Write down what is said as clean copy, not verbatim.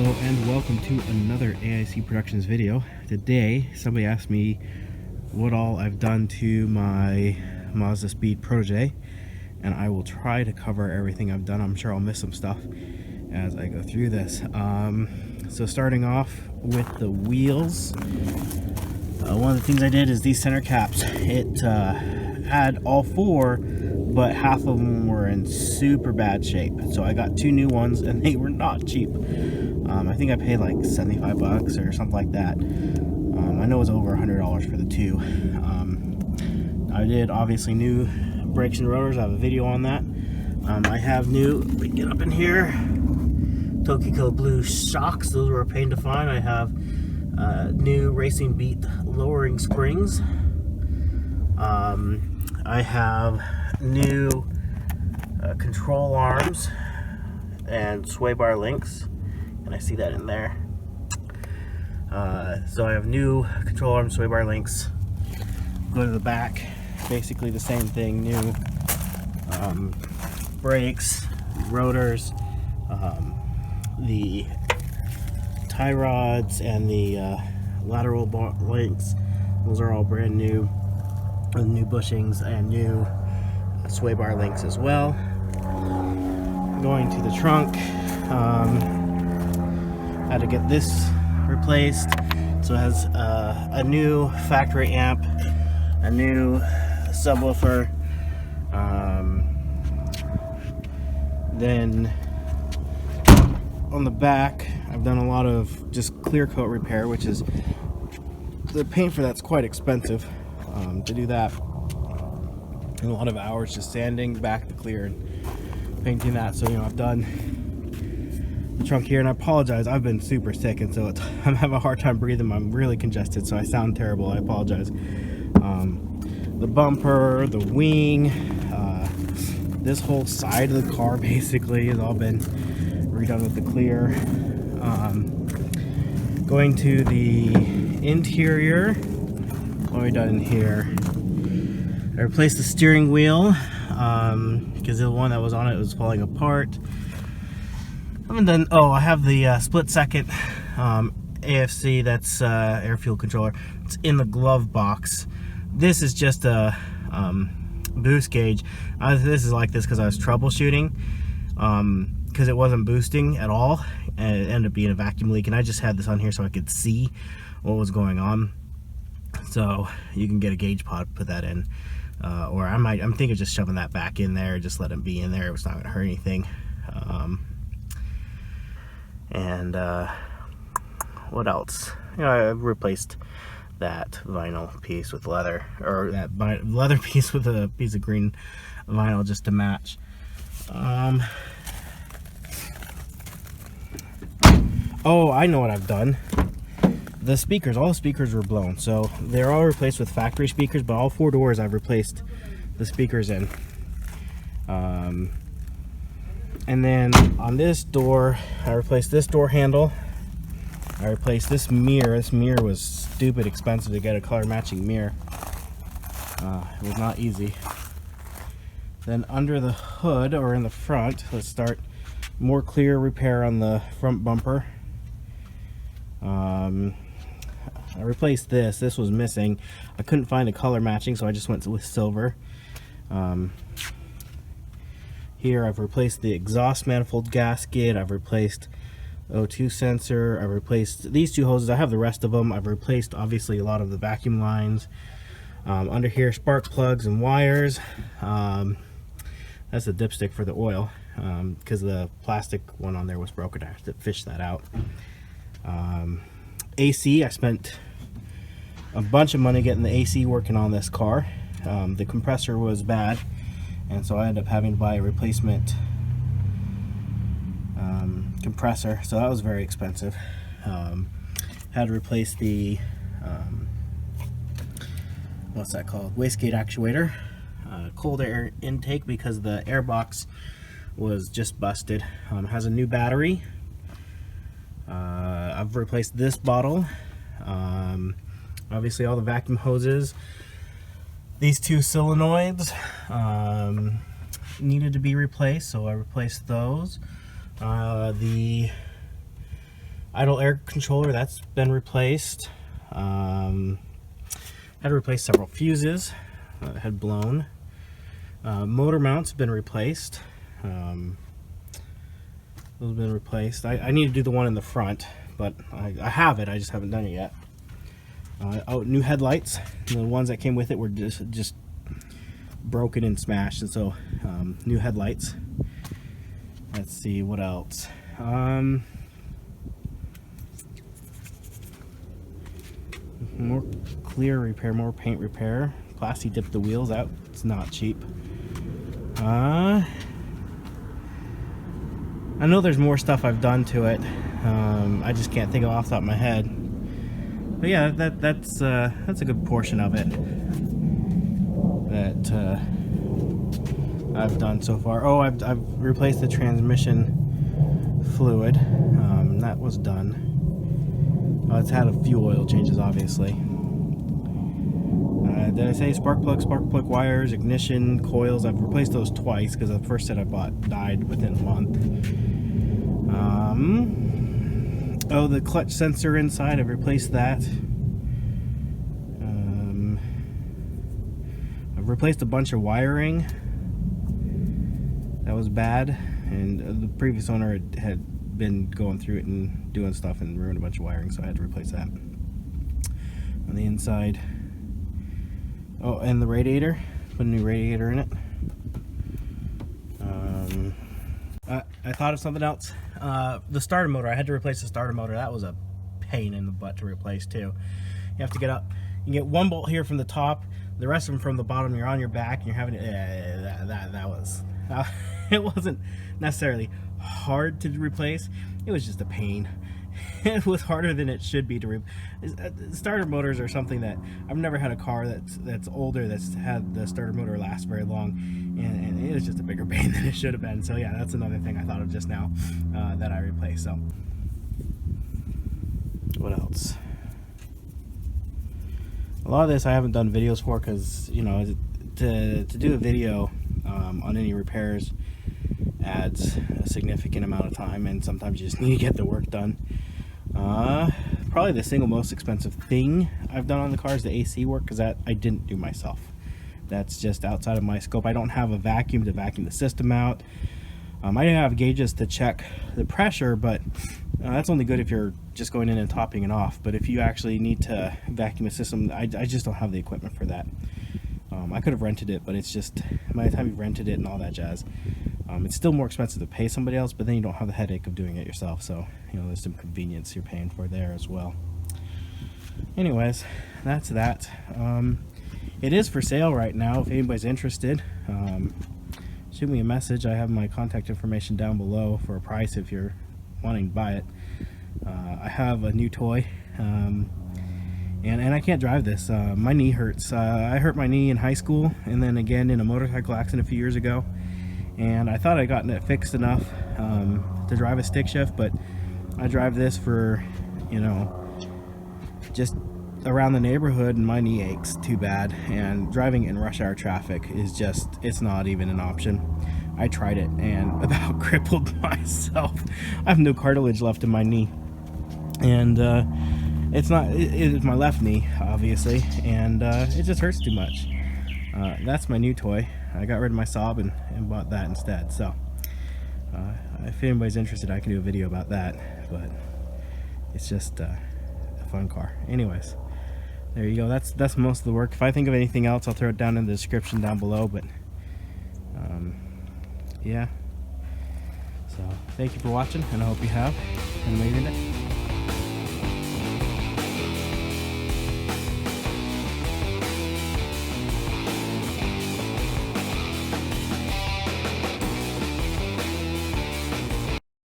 Hello and welcome to another AIC Productions video. Today somebody asked me what all I've done to my Mazdaspeed Protege, and I will try to cover everything I've done. I'm sure I'll miss some stuff as I go through this. So starting off with the wheels, one of the things I did is these center caps. It had all four, but half of them were in super bad shape. So I got two new ones and they were not cheap. I think I paid like 75 bucks or something like that. I know it was over $100 for the two. I did obviously new brakes and rotors. I have a video on that. I have new, let me get up in here, Tokiko blue shocks. Those were a pain to find. I have new Racing Beat lowering springs. I have new control arms and sway bar links, and I see that in there. So I have new control arms, sway bar links. Go to the back, basically the same thing. New brakes, rotors, the tie rods, and the lateral links. Those are all brand new. New bushings and new sway bar links as well. Going to the trunk, had to get this replaced. So it has a new factory amp, a new subwoofer, then on the back I've done a lot of just clear coat repair, which is, the paint for that's quite expensive. To do that, and a lot of hours just sanding back the clear and painting that. So I've done the trunk here, and I apologize, I've been super sick, and so I'm having a hard time breathing. I'm really congested, so I sound terrible. I apologize. The bumper, the wing, this whole side of the car basically has all been redone with the clear. Going to the interior, what have we done in here? I replaced the steering wheel because the one that was on it was falling apart. I haven't done, I have the split second AFC, that's air fuel controller. It's in the glove box. This is just a boost gauge. This is like this because I was troubleshooting, because it wasn't boosting at all, and it ended up being a vacuum leak, and I just had this on here so I could see what was going on. So you can get a gauge pod, put that in, or I'm thinking of just shoving that back in there, just let it be in there. It's not gonna hurt anything. What else? I replaced that vinyl piece with leather, or that leather piece with a piece of green vinyl just to match. Oh, I know what I've done. The speakers, all the speakers were blown, so they're all replaced with factory speakers, but all four doors I've replaced the speakers in. And then on this door, I replaced this door handle. I replaced this mirror. This mirror was stupid expensive to get a color matching mirror. It was not easy. Then under the hood, or in the front, let's start more clear repair on the front bumper. I replaced this. This was missing. I couldn't find a color matching, so I just went with silver. Here I've replaced the exhaust manifold gasket. I've replaced O2 sensor. I've replaced these two hoses. I have the rest of them. I've replaced obviously a lot of the vacuum lines. Under here, spark plugs and wires. That's the dipstick for the oil, because the plastic one on there was broken. I have to fish that out. AC, I spent a bunch of money getting the AC working on this car. The compressor was bad, and so I ended up having to buy a replacement compressor, so that was very expensive. Had to replace the what's that called, wastegate actuator, cold air intake, because the air box was just busted. Has a new battery. I've replaced this bottle. Obviously all the vacuum hoses. These two solenoids needed to be replaced, so I replaced those. The idle air controller, that's been replaced. Had to replace several fuses that had blown. Motor mounts have been replaced. Those have been replaced. I need to do the one in the front, but I have it, I just haven't done it yet. Oh, new headlights. The ones that came with it were just broken and smashed, and so new headlights. Let's see what else. More clear repair, more paint repair. Plasti dipped the wheels out. It's not cheap. I know there's more stuff I've done to it. I just can't think of off the top of my head. But yeah, that's a good portion of it that I've done so far. Oh, I've replaced the transmission fluid. That was done. It's had a few oil changes, obviously. Did I say spark plug wires, ignition, coils? I've replaced those twice because the first set I bought died within a month. Oh, the clutch sensor inside, I've replaced that. I've replaced a bunch of wiring. That was bad, and the previous owner had been going through it and doing stuff and ruined a bunch of wiring, so I had to replace that. On the inside. Oh, and the radiator. Put a new radiator in it. I thought of something else. The starter motor. I had to replace the starter motor. That was a pain in the butt to replace too. You have to get up. You get one bolt here from the top. The rest of them from the bottom. You're on your back and you're having to. That was. It wasn't necessarily hard to replace. It was just a pain. It was harder than it should be to starter motors are something that I've never had a car that's older that's had the starter motor last very long, and it was just a bigger pain than it should have been. So yeah, that's another thing I thought of just now that I replaced. So what else? A lot of this I haven't done videos for because, you know, to do a video on any repairs adds a significant amount of time, and sometimes you just need to get the work done. Probably the single most expensive thing I've done on the car is the AC work, because that I didn't do myself. That's just outside of my scope. I don't have a vacuum to vacuum the system out. I do have gauges to check the pressure, but that's only good if you're just going in and topping it off. But if you actually need to vacuum a system, I just don't have the equipment for that. I could have rented it, but it's just, by the time you've rented it and all that jazz, it's still more expensive to pay somebody else, but then you don't have the headache of doing it yourself. So, you know, there's some convenience you're paying for there as well. Anyways, that's that. It is for sale right now. If anybody's interested, shoot me a message. I have my contact information down below for a price if you're wanting to buy it. I have a new toy, and I can't drive this. My knee hurts. I hurt my knee in high school, and then again in a motorcycle accident a few years ago. And I thought I'd gotten it fixed enough to drive a stick shift, but I drive this for, you know, just around the neighborhood, and my knee aches too bad. And driving in rush hour traffic is just, it's not even an option. I tried it and about crippled myself. I have no cartilage left in my knee, and it's my left knee, obviously, and it just hurts too much. That's my new toy. I got rid of my Saab and bought that instead. So if anybody's interested, I can do a video about that, but it's just a fun car. Anyways, there you go. That's most of the work. If I think of anything else, I'll throw it down in the description down below. But yeah, so thank you for watching, and I hope you have an amazing day.